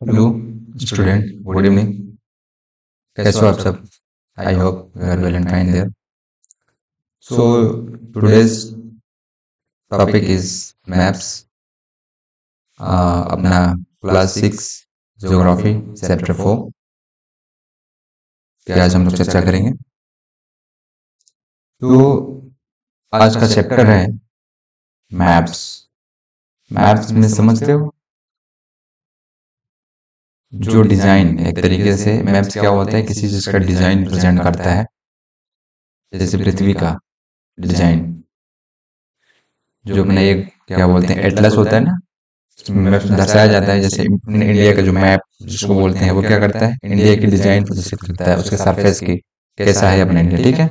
Hello student, good evening. कैसे हो आप सब? I hope you are well and fine there. So today's topic is maps, अपना class 6 geography chapter 4 की आज हम लोग चर्चा करेंगे। तो आज का चैप्टर है मैप्स। मैप्स में समझते हो जो डिजाइन, एक तरीके से मैप्स क्या होता है, किसी चीज का डिजाइन प्रेजेंट करता है। जैसे पृथ्वी का डिजाइन, जो अपना एक क्या बोलते हैं एटलस होता है ना, मैप दर्शाया जाता है। जैसे इंडिया का जो मैप जिसको बोलते हैं वो क्या करता है, इंडिया की डिजाइन प्रदर्शित करता है, उसके सरफेस की कैसा है अपना इंडिया, ठीक है।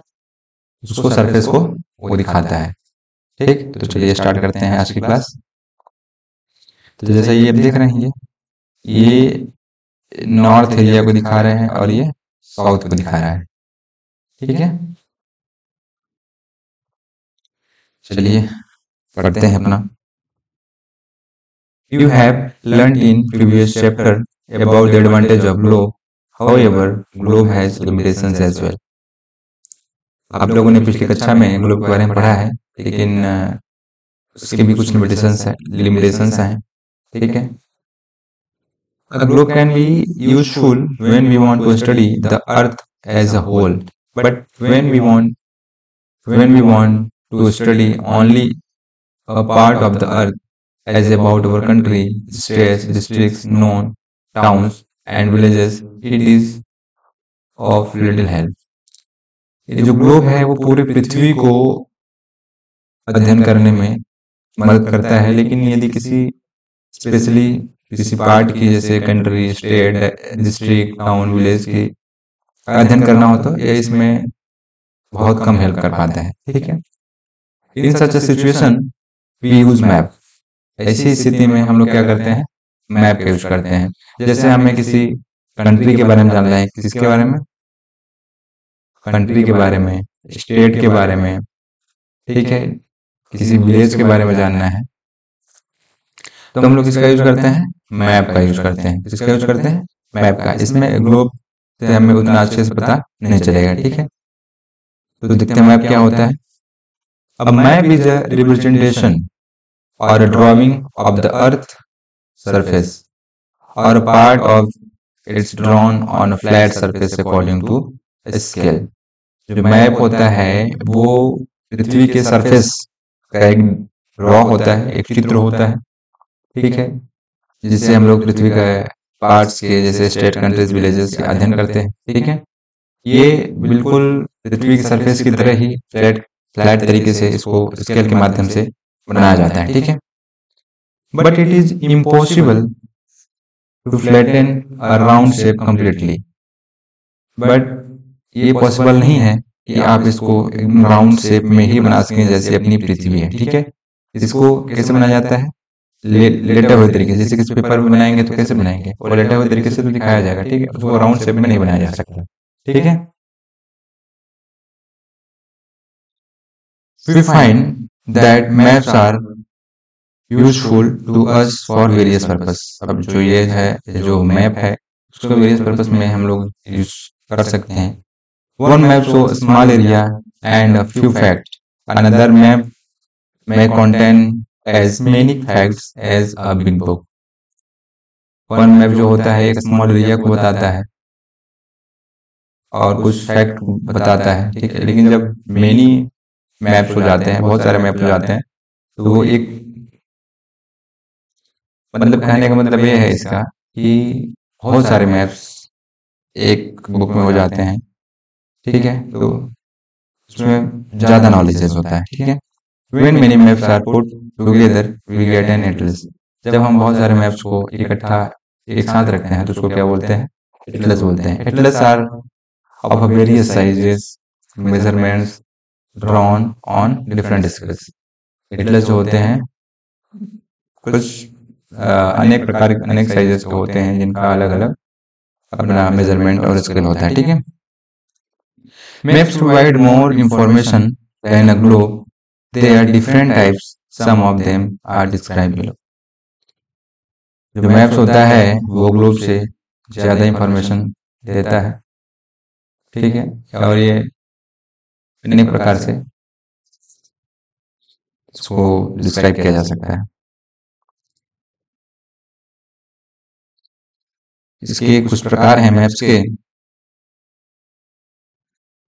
उसको सरफेस को वो दिखाता है। ठीक, तो चलिए स्टार्ट करते हैं आज की क्लास। तो जैसा ये आप देख रहे हैं, ये नॉर्थ एरिया को दिखा रहे हैं और ये साउथ को दिखा रहा है, ठीक है। चलिए पढ़ते हैं अपना। You have learnt in previous chapter about the advantage of globe. However, globe has limitations as well. आप लोगों ने पिछली कक्षा में ग्लोब के बारे में पढ़ा है, लेकिन उसके भी कुछ लिमिटेशंस हैं, ठीक है। A globe can be useful when we want to study the earth as a whole, but when we want to study only a part of the earth, as about our country, states, districts, known towns and villages, it is of little help. ये जो globe है वो पूरी पृथ्वी को अध्ययन करने में मदद करता है, लेकिन यदि किसी स्पेशली किसी पार्ट की, जैसे country, state, district, town, village की अध्ययन करना हो तो ये इसमें बहुत कम हेल्प कर पाता है, ठीक है। इन सच ए सिचुएशन वी यूज मैप। ऐसी स्थिति में हम लोग क्या करते हैं, मैप का यूज करते हैं। जैसे हमें किसी कंट्री के बारे में जानना है, किसके बारे में, कंट्री के बारे में, स्टेट के बारे में, ठीक है, किसी विलेज के बारे में जानना है, तो हम लोग किसका यूज करते हैं, मैप का यूज करते हैं। किसका यूज करते हैं, मैप का। इसमें ग्लोब से हमें उतना अच्छे से पता नहीं चलेगा, ठीक है। तो देखते हैं मैप क्या होता है। अब मैप इज अ रिप्रेजेंटेशन और a drawing of the earth surface or a part of it's drawn on a flat surface according to scale। जो मैप होता है वो पृथ्वी के सरफेस का एक ड्रॉ होता है, एक चित्र होता है, ठीक है, जिससे हम लोग पृथ्वी का पार्ट्स के, जैसे स्टेट, कंट्रीज, विलेजेस के अध्ययन करते हैं, ठीक है। ये बिल्कुल पृथ्वी की सरफेस की तरह ही फ्लैट फ्लैट तरीके से इसको स्केल के माध्यम से बनाया जाता है, ठीक है। But it is impossible to flatten a round shape completely. But ये पॉसिबल नहीं है कि आप इसको राउंड शेप में ही बना सकें जैसे अपनी पृथ्वी है, ठीक है। इसको कैसे बनाया जाता है, लेटे हुए तरीके से। जैसे किसी पेपर में बनाएंगे तो कैसे बनाएंगे, और लेटे हुए तरीके से तो दिखाया जाएगा, ठीक है। उसको राउंड शेप में नहीं बनाया जा सकता, ठीक है। We find that maps are useful to us for various purpose। अब जो ये है, जो मैप है, उसको वेरियस पर्पस में हम लोग यूज कर सकते हैं। One map shows a small area and a few facts. Another map may contain as many facts as a big book। One map जो होता है एक स्मॉल एरिया को बताता है और कुछ फैक्ट बताता है, ठीक है। लेकिन जब मेनी मैप्स हो जाते हैं, बहुत सारे मैप हो जाते हैं, तो वो एक, मतलब कहने का मतलब ये है इसका कि बहुत सारे मैप्स एक बुक में हो जाते हैं, ठीक है, तो उसमें ज्यादा नॉलेजेस होता है, ठीक है। When many maps are put together, we get an atlas। जब हम बहुत सारे मैप्स को इकट्ठा एक साथ रखते हैं तो उसको क्या बोलते हैं, एटलस बोलते हैं। Atlas are of various sizes, measurements drawn on different scales. Atlas जो होते हैं कुछ अनेक प्रकार के, अनेक साइजेस के होते हैं, जिनका अलग अलग अपना मेजरमेंट और स्केल होता है, ठीक है। Maps provide more information than a globe. There are different types, some of them are described below। जो मैप्स होता है वो ग्लोब से ज़्यादा इंफॉर्मेशन देता है, ठीक है। और ये अनेक प्रकार से इसको डिस्क्राइब किया जा सकता है। इसके कुछ प्रकार हैं मैप्स के।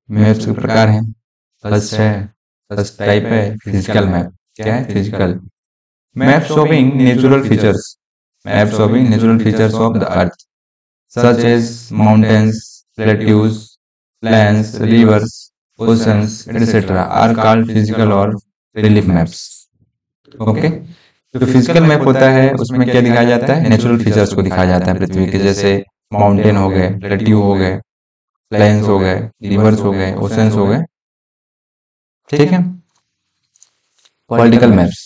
मैप्स के प्रकार हैं, फर्स्ट है, फर्स्ट टाइप है फिजिकल मैप। क्या है physical map? Showing natural features, map showing natural features of the earth such as mountains, plateaus, plains, rivers, oceans, etc. are called physical or relief maps. Okay, जो physical map होता है उसमें क्या दिखाया जाता है? नेचुरल फीचर्स को दिखाया जाता है पृथ्वी के, जैसे माउंटेन हो गए, प्लेट्यू हो गए, प्लेन्स हो गए, रिवर्स हो गए, ओशंस हो गए, ठीक है। Political maps,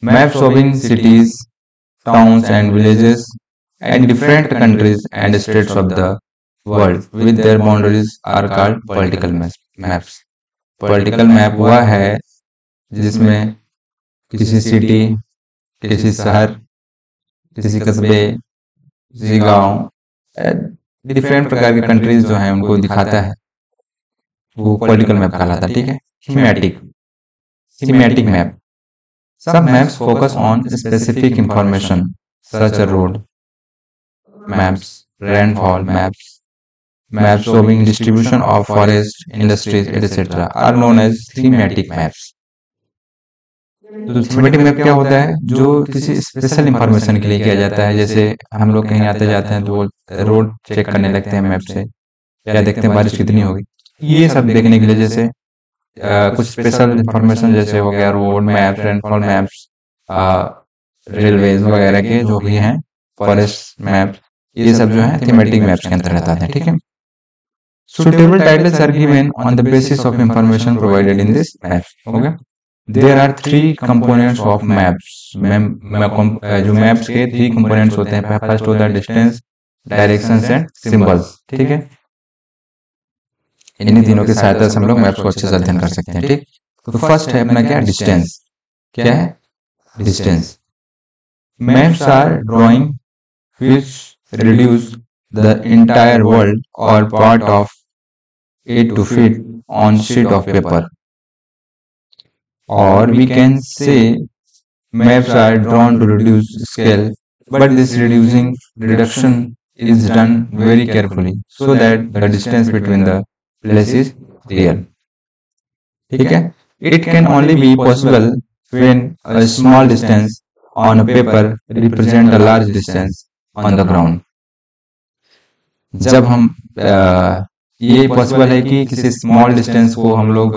map showing cities, towns and villages and different countries and states of the world with their boundaries are called political maps. Political map हुआ है जिसमें किसी सिटी, किसी शहर, किसी कस्बे, किसी गांव, डिफरेंट प्रकार के कंट्रीज जो हैं उनको दिखाता है, वो पॉलिटिकल मैप कहलाता है, ठीक है। Thematic map, some maps focus on specific information such as road maps, rainfall maps, maps showing distribution of forest, industries, etc. are known as thematic maps. तो थीमेटिक मैप क्या होता है? जो किसी स्पेशल इंफॉर्मेशन के लिए किया जाता है, जैसे हम लोग कहीं आते जाते हैं तो रोड चेक करने लगते हैं मैप से, या देखते हैं बारिश कितनी होगी, ये सब देखने के लिए, जैसे कुछ स्पेशल इंफॉर्मेशन जैसे हो गया road maps, rainfall maps, railways वगैरह के जो भी हैं, फॉरेस्ट मैप, ये सब जो है थीमेटिक मैप्स के अंतर्गत आते हैं, ठीक है। Suitable titles are given on the basis of information provided in this map. Okay? There are three components of maps. जो maps के three components होते हैं, फर्स्ट होता है डिस्टेंस, डायरेक्शंस एंड सिंबल्स, ठीक है। इन्हीं तीनों की सहायता से हम लोग मैप्स को अच्छे से अध्ययन कर सकते हैं, ठीक। तो फर्स्ट है अपना क्या? डिस्टेंस। क्या है? Distance. Maps are drawing which reduce the entire world or part of it to fit on sheet of paper, or we can say maps are drawn to reduce scale, but this reduction is done very carefully so that the distance between the places is real, ठीक है। It can only be possible when a small distance on a paper represent a large distance on the ground. जब हम ये possible है कि किसी small distance को हम लोग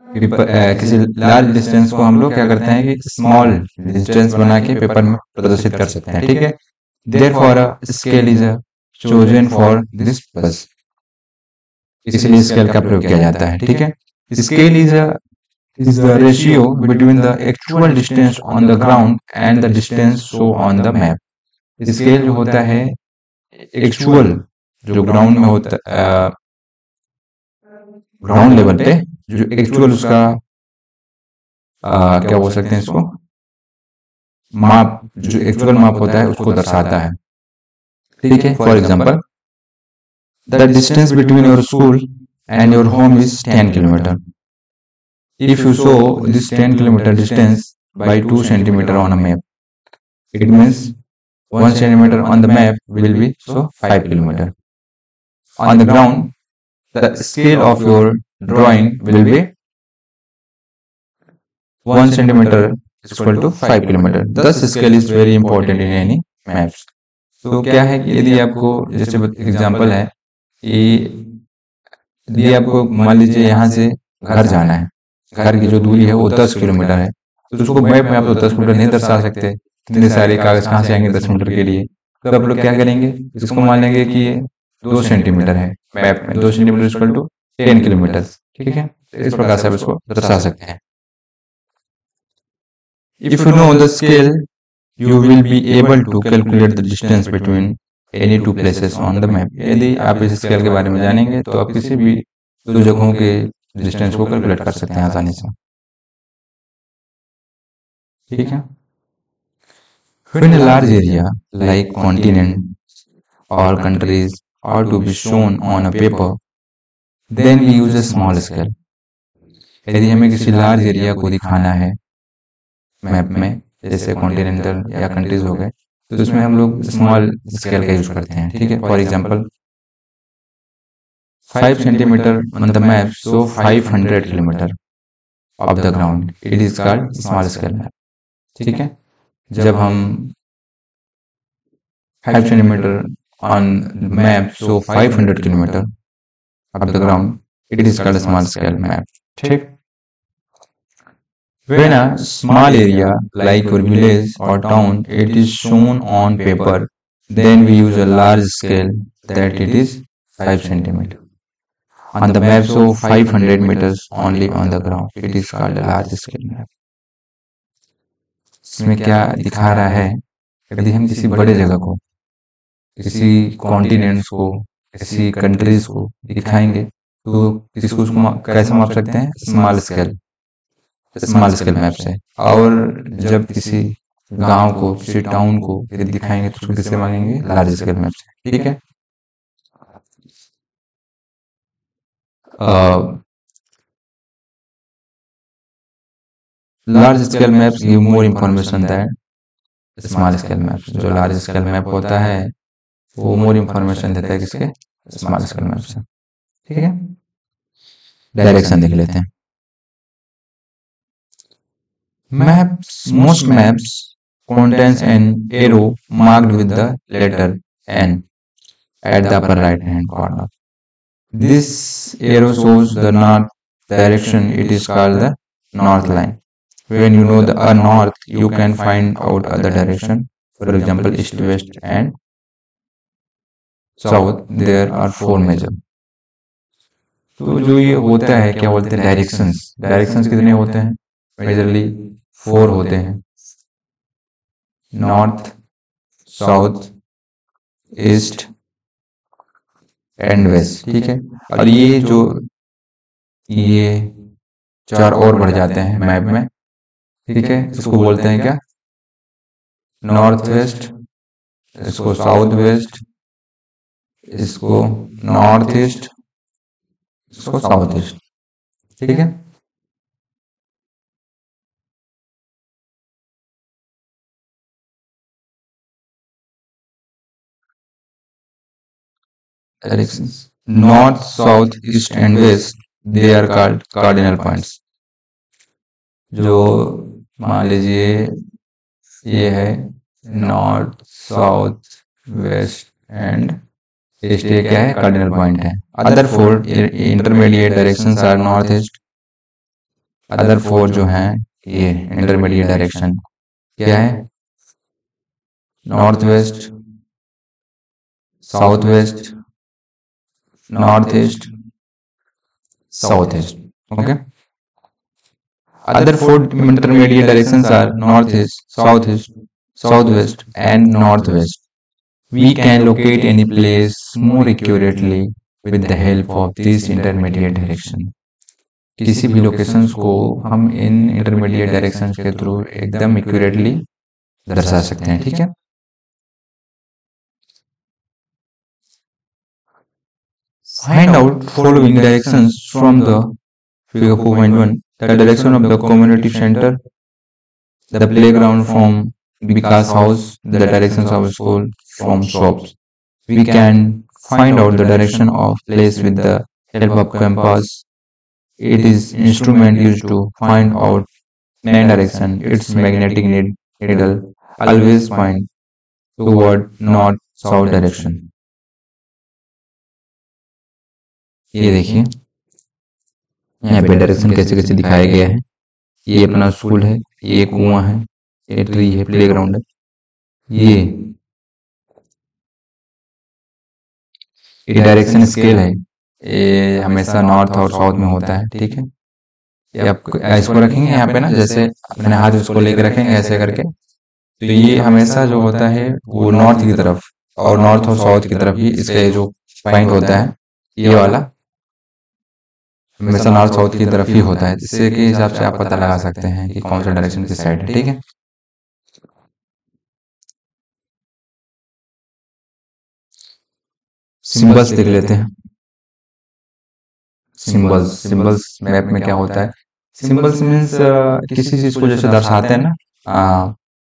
किसी लार्ज डिस्टेंस को हम लोग क्या करते हैं कि स्मॉल डिस्टेंस बना के पेपर में प्रदर्शित कर सकते हैं, ठीक है। Therefore a scale is chosen for this purpose, इसलिए स्केल का प्रयोग किया जाता है, ठीक है। Scale is the ratio between the actual distance on the ground and the distance shown on the map. Scale जो होता है एक्चुअल जो ग्राउंड में होता है, ग्राउंड लेवल पे जो एक्चुअल उसका क्या बोल सकते हैं इसको, माप, जो एक्चुअल माप होता है उसको दर्शाता है, ठीक है। For example, the distance between your school and your home is 10 kilometre. If you show this 10 kilometre distance by 2 centimeter on a map, it means 1 centimeter on the map will be so 5 kilometer. On the ground, the scale of your drawing will be 1 centimeter is equal to 5 kilometer. Thus scale is very important in any maps. तो क्या है कि यदि आपको, जैसे example है कि यदि आपको मान लीजिए यहाँ से घर जाना है, घर की जो दूरी है वो 10 किलोमीटर है, तो उसको मैप में आप तो 10 मीटर नहीं दर्शा सकते, इतने सारे कागज कहाँ से आएंगे 10 मीटर के लिए। तो आप लोग क्या करेंगे, इसको मान लेंगे कि ये 2 सेंटीमीटर है, मैप में 2 सेंटीमीटर इक्वल टू 10 किलोमीटर, ठीक है। तो इस प्रकार से आप इसको दर्शा सकते हैं। If you know the scale you will be able to calculate the distance between any two places on the map. यदि आप इस स्केल के बारे में जानेंगे तो आप किसी भी दो जगहों के डिस्टेंस को कैलकुलेट कर सकते हैं आसानी से, ठीक है। When a large area like continent or countries are to be shown on a paper, then we use a small scale. यदि हमें किसी लार्ज एरिया को दिखाना है मैप में, जैसे कॉन्टिनेंटल या कंट्रीज हो गए, तो उसमें हम लोग स्मॉल स्केल का यूज करते हैं, ठीक है। For example 5 centimetre on the map so 500 kilometre of the ground, it is called small scale map, ठीक है। जब हम 5 centimetre on map so 500 kilometre of the ground, it is called small scale map, ठीक। When a small area like your village or town it is shown on paper, then we use a large scale that it is 5 centimeter. On the map so 500 meters only on the ground. It is called a large scale map. इसमें क्या दिखा रहा है, यदि हम किसी बड़े जगह को, किसी कॉन्टिनेंट्स को, किसी कंट्रीज को दिखाएंगे तो किसको उसको कैसे माप सकते हैं, स्मॉल स्केल मैप से। और जब किसी गांव को, किसी टाउन को यदि दिखाएंगे तो उसको किससे मांगेंगे, लार्ज स्केल मैप से, ठीक है। Large scale maps give more information that small scale maps. जो लार्ज स्केल मैप होता है वो मोर इंफॉर्मेशन देता है किसके, स्मॉल स्केल मैप से, ठीक है। डायरेक्शन देख लेते हैं। Maps, most maps contains an arrow marked with the letter N at the upper right hand corner. This arrow shows the north direction. It is called the north line. When you know the north, you can find out other direction. For example, east, west and south. There are 4 major. तो जो ये होता है क्या बोलते हैं, directions. Directions कितने होते हैं, मेजरली 4 होते हैं, north, south, east and west, ठीक है। और ये जो ये 4 और बढ़ जाते हैं मैप में, ठीक है। इसको बोलते हैं क्या, नॉर्थ वेस्ट, इसको साउथ वेस्ट, इसको नॉर्थ ईस्ट, इसको साउथ ईस्ट, ठीक है। Directions north, south, east and west, they are called cardinal points. जो मान लीजिए ये है north, south, west and east, ये क्या है, कार्डिनल पॉइंट है। Other 4 intermediate directions are north east. Other 4 जो हैं ये इंटरमीडिएट डायरेक्शन क्या है, north west, south west, north east, south east, okay. Other 4 intermediate directions are northeast, southeast, southwest and northwest. We can locate any place more accurately with the help of these intermediate direction. किसी भी locations को हम इन intermediate directions के through एकदम accurately दर्शा सकते हैं, ठीक है। Find out following directions from the figure 4.1. The direction of the community center, the playground from Vikas house, the directions of school from shops. We can find out the direction of place with the help of compass. It is instrument used to find out main direction. Its magnetic needle always point toward north south direction. ये देखिए यहाँ पे direction कैसे कैसे दिखाया गया है। ये अपना स्कूल है, ये कुआं है, ये ट्री है, प्लेग्राउंड है, ये डायरेक्शन स्केल है, ये हमेशा नॉर्थ और साउथ में होता है, ठीक है। ये आप इसको रखेंगे यहाँ पे ना, जैसे अपने हाथ उसको लेके रखेंगे ऐसे करके, तो ये हमेशा जो होता है वो नॉर्थ की तरफ और नॉर्थ और साउथ की तरफ ही इसका जो पॉइंट होता है ये वाला हमेशा नॉर्थ साउथ की तरफ ही होता है, जिससे के हिसाब से आप पता लगा सकते हैं कि कौन सा डायरेक्शन किस साइड है, ठीक है। सिंबल्स देख लेते हैं। सिंबल्स मैप में क्या होता है? सिंबल्स मीन्स किसी चीज को जैसे दर्शाते हैं ना।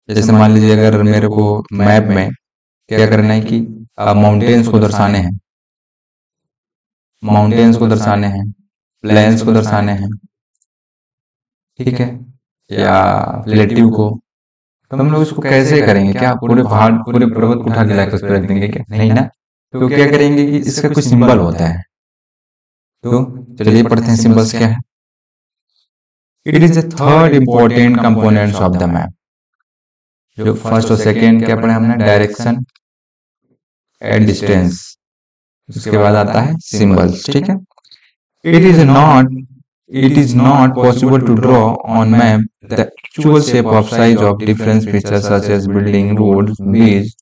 जैसे मान लीजिए अगर मेरे को मैप में क्या करना है कि माउंटेन्स को दर्शाने हैं, प्लेन्स को दर्शाने हैं, ठीक है, या प्लेट्यू को, तो हम लोग इसको कैसे करेंगे? क्या पूरे पहाड़ पूरे पर्वत को उठा के लाके उस पर रख देंगे क्या? नहीं ना। तो क्या करेंगे कि इसका कुछ सिंबल होता है। तो चलिए पढ़ते हैं सिंबल्स क्या है। It is the third important components of the map. जो फर्स्ट और सेकेंड क्या पढ़ा हमने? Direction and distance. उसके बाद आता है सिंबल्स, ठीक है। It is not possible to draw on map the actual shape of size of different features such as building, roads, bridge,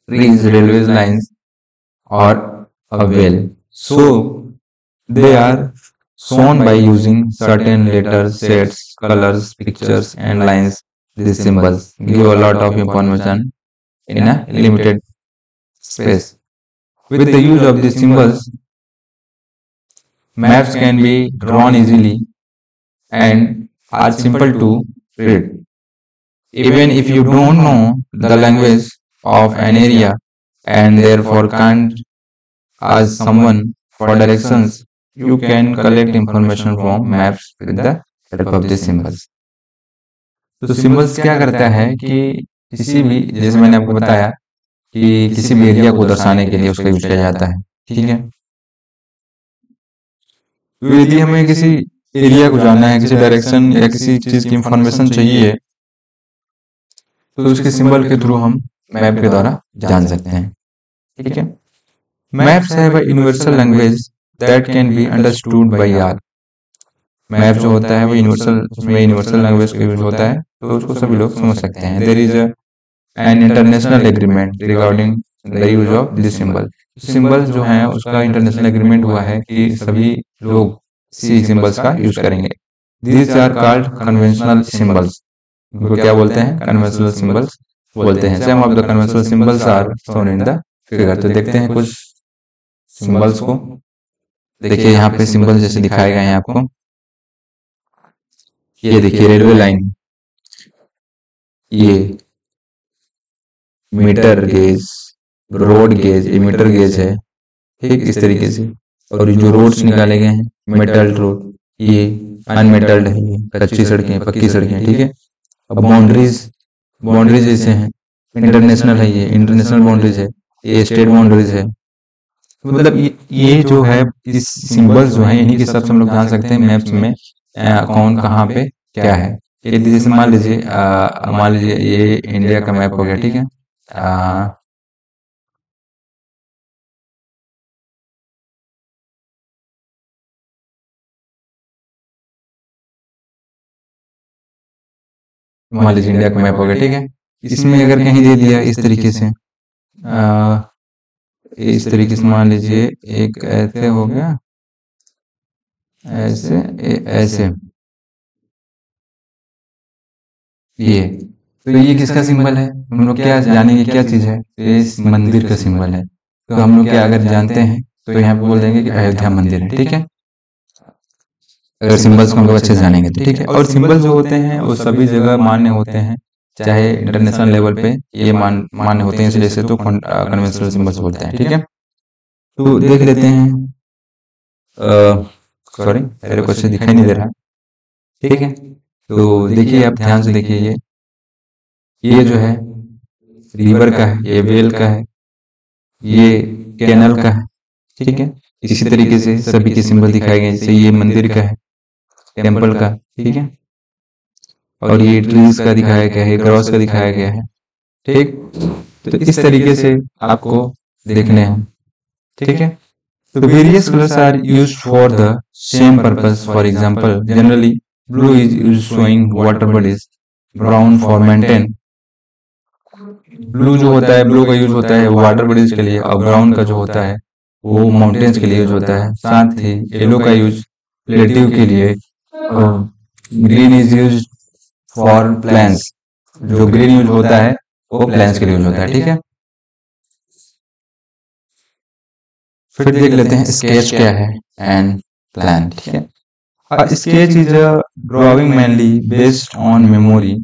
trees, railways lines, or a well. So they are shown by using certain letters, sets, colors, pictures, and lines. These symbols give a lot of information in a limited space. With the use of these symbols, maps can be drawn easily and are simple to read. Even if you don't know the language of an area and therefore can't ask someone for directions, you can collect information from maps with the help of these symbols. तो symbols क्या करता है कि किसी भी, जैसे मैंने आपको बताया कि किसी भी एरिया को दर्शाने के लिए उसका यूज किया जाता है, ठीक है। तो यदि हमें किसी एरिया को जानना है, किसी डायरेक्शन या किसी चीज की इंफॉर्मेशन चाहिए, तो उसके सिंबल के थ्रू हम मैप के द्वारा जान सकते हैं, ठीक है। Maps have a universal language that can be understood by all. Map जो होता है वो यूनिवर्सल, उसमें यूनिवर्सल लैंग्वेज का यूज होता है, तो उसको सभी लोग समझ सकते हैं। There is an international agreement regarding the use of this symbol. Symbols जो हैं उसका इंटरनेशनल एग्रीमेंट हुआ है कि सभी लोग इसी सिंबल्स का यूज करेंगे। These are called conventional symbols. उनको क्या बोलते हैं? कन्वेंशनल सिंबल्स बोलते हैं। Some of the conventional symbols are shown in the figure. तो देखते हैं कुछ सिंबल्स को। देखिए यहाँ पे सिंबल जैसे दिखाए गए हैं आपको। ये देखिए रेलवे लाइन, ये मीटर गेज, रोड गेज, ये मीटर गेज है, ठीक, इस तरीके से। और ये जो रोड्स निकाले गए हैं, मेटल्ड रोड, ये अनमेटल्ड है, ये कच्ची सड़कें, पक्की सड़कें, ठीक है। अब बाउंड्रीज जैसे हैं, इंटरनेशनल है, ये इंटरनेशनल बाउंड्रीज है, ये स्टेट बाउंड्रीज है। मतलब ये जो है, इस सिंबल्स जो है, इन्हीं के हिसाब से हम लोग जान सकते हैं मैप्स में कौन कहाँ पे क्या है। ये जैसे मान लीजिए ये इंडिया का मैप हो गया, ठीक है। मान लीजिए इंडिया का मैप हो गया, ठीक है। इसमें अगर कहीं दे दिया इस तरीके से, मान लीजिए एक ऐसे हो गया, ऐसे ऐसे, ये तो ये किसका सिंबल है? हम लोग क्या जानेंगे, क्या चीज है? ये इस मंदिर का सिंबल है। तो हम लोग क्या अगर जानते हैं तो यहाँ पे बोल देंगे कि अयोध्या मंदिर है, ठीक है। अगर सिंबल्स को हम लोग अच्छे से जानेंगे तो, ठीक है। और सिंबल जो होते हैं वो सभी जगह मान्य होते हैं, चाहे इंटरनेशनल लेवल पे ये मान्य होते हैं, इसलिए से तो कन्वेंशनल सिंबल्स बोलते हैं, ठीक है। तो देख लेते हैं, सॉरी मेरे को अच्छे दिखाई नहीं दे रहा, ठीक है। तो देखिए आप ध्यान से देखिए, ये जो है रिवर का है, ये वेल का है, ये कैनल का है, ठीक है। इसी तरीके से सभी के सिंबल दिखाए गए, जैसे ये मंदिर का है, टेम्पल का, ठीक है। और ये ट्रीज का दिखाया गया है, क्रॉस का दिखाया गया है, ठीक। तो इस तरीके से आपको देखने हैं, ठीक है। तो various colours are used for the same purpose. For example, generally blue is used showing water bodies, brown for mountain. Blue जो होता है, ब्लू का यूज होता है वाटर बॉडीज के लिए, और ब्राउन का जो होता है वो माउंटेन्स के लिए यूज होता है। साथ ही येलो का यूज प्लेट्यू के लिए, green is use for plants. जो ग्रीन यूज होता है वो प्लांट्स के लिए यूज होता है, ठीक है। फिर देख लेते हैं स्केच क्या है एंड प्लान। ठीक है, sketch is a drawing mainly based on memory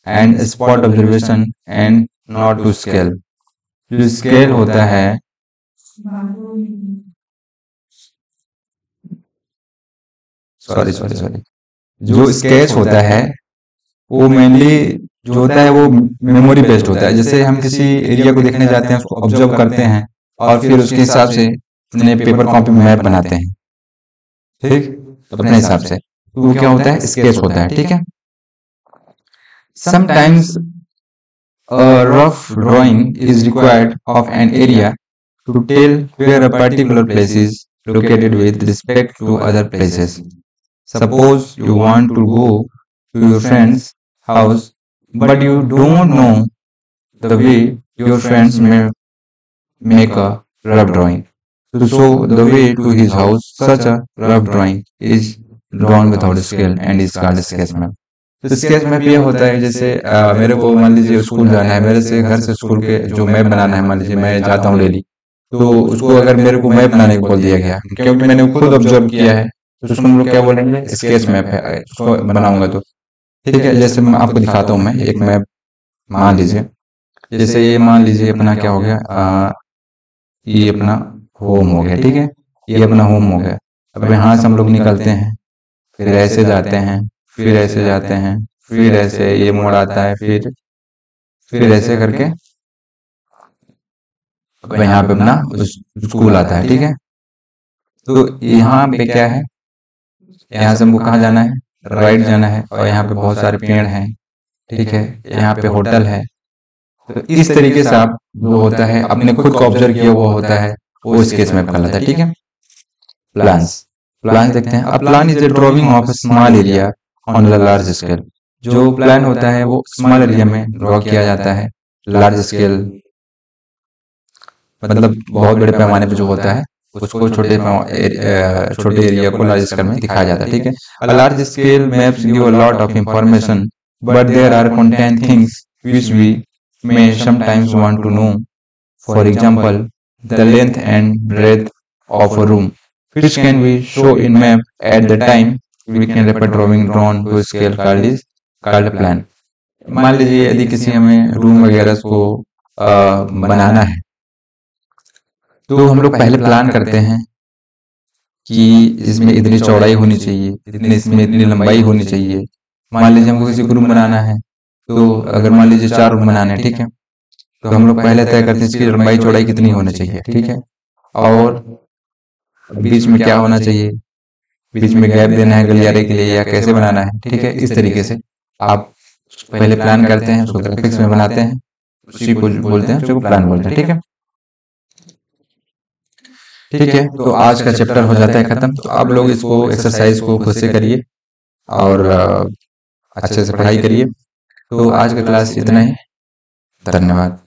and spot observation and not to scale. जो स्केल होता है, सॉरी, जो स्केच होता है वो मेनली जो होता है वो मेमोरी बेस्ड होता है। जैसे हम किसी एरिया को देखने जाते हैं, उसको ऑब्जर्व करते हैं और फिर उसके हिसाब से अपने पेपर कॉपी में मैप बनाते हैं, ठीक, अपने हिसाब से। तो वो क्या होता है, स्केच होता है। ठीक है, sometimes a rough drawing is required of an area to tell where a particular place is located with respect to other places. Suppose you want to go to your friend's house, but you don't know the way. Your friends may make a rough drawing. To show the way to his house, such a rough drawing is drawn without scale and is called sketch map. तो sketch map ये होता है, जैसे मेरे को मान लीजिए school जाना है, मेरे से घर से स्कूल के जो मैप बनाना है, मान लीजिए मैं जाता हूँ डेली, तो उसको अगर मेरे को मैप बनाने को बोल दिया गया, क्योंकि मैंने खुद ऑब्जर्व किया है, तो उसको हम लोग क्या बोलेंगे, स्केच मैप है, उसको बनाऊंगा तो। ठीक है, जैसे मैं आपको दिखाता हूँ, मैं एक मैप मान लीजिए, जैसे ये मान लीजिए अपना क्या हो गया, ये अपना होम हो गया। ठीक है, ये अपना होम हो गया। अब यहाँ से हम लोग निकलते हैं, फिर ऐसे जाते हैं, फिर ऐसे जाते हैं, फिर ऐसे ये मोड़ आता है, फिर ऐसे करके अब यहाँ पे अपना स्कूल आता है। ठीक है, तो यहाँ पे क्या है, यहाँ से हमको कहाँ जाना है, राइट जाना है, और यहाँ पे बहुत सारे पेड़ हैं। ठीक है, यहाँ पे होटल है। तो इस तरीके से आप जो होता है अपने खुद को ऑब्जर्व किया हुआ होता है, वो स्केच मैप कहलाता है। ठीक है, प्लान्स प्लान्स देखते हैं। A plan is a drying of a small area on the large scale. जो प्लान होता है वो स्मॉल एरिया में ड्रॉ किया जाता है, लार्ज स्केल मतलब बहुत बड़े पैमाने पे जो होता है उसको छोटे एरिया को लार्ज स्केल में दिखाया जाता है। ठीक है, a large scale maps give a lot of information, but there are certain things which we may sometimes want to know. For example, the length and breadth of a room, which can be shown in map at the time we can refer drawing drawn to scale called a plan. मान लीजिए यदि किसी हमें room वगैरह को बनाना है, तो हम लोग पहले प्लान करते हैं कि इसमें इतनी चौड़ाई होनी चाहिए, इसमें इतनी लंबाई होनी चाहिए। मान लीजिए हमको किसी को रूम बनाना है, तो अगर मान लीजिए 4 रूम बनाने हैं, ठीक है, तो हम लोग पहले तय करते हैं इसकी लंबाई चौड़ाई कितनी होनी चाहिए। ठीक है, और बीच में क्या होना चाहिए, बीच में गैप देना है गलियारे के लिए या कैसे बनाना है। ठीक है, इस तरीके से आप पहले प्लान करते हैं, उसको ग्राफिक्स में बनाते हैं, उसी को बोलते हैं, उसी को प्लान बोलते हैं। ठीक है, ठीक है, तो आज का चैप्टर हो जाता है खत्म। तो आप लोग इसको एक्सरसाइज को खुद से करिए और अच्छे से पढ़ाई करिए। तो आज का क्लास इतना ही, धन्यवाद।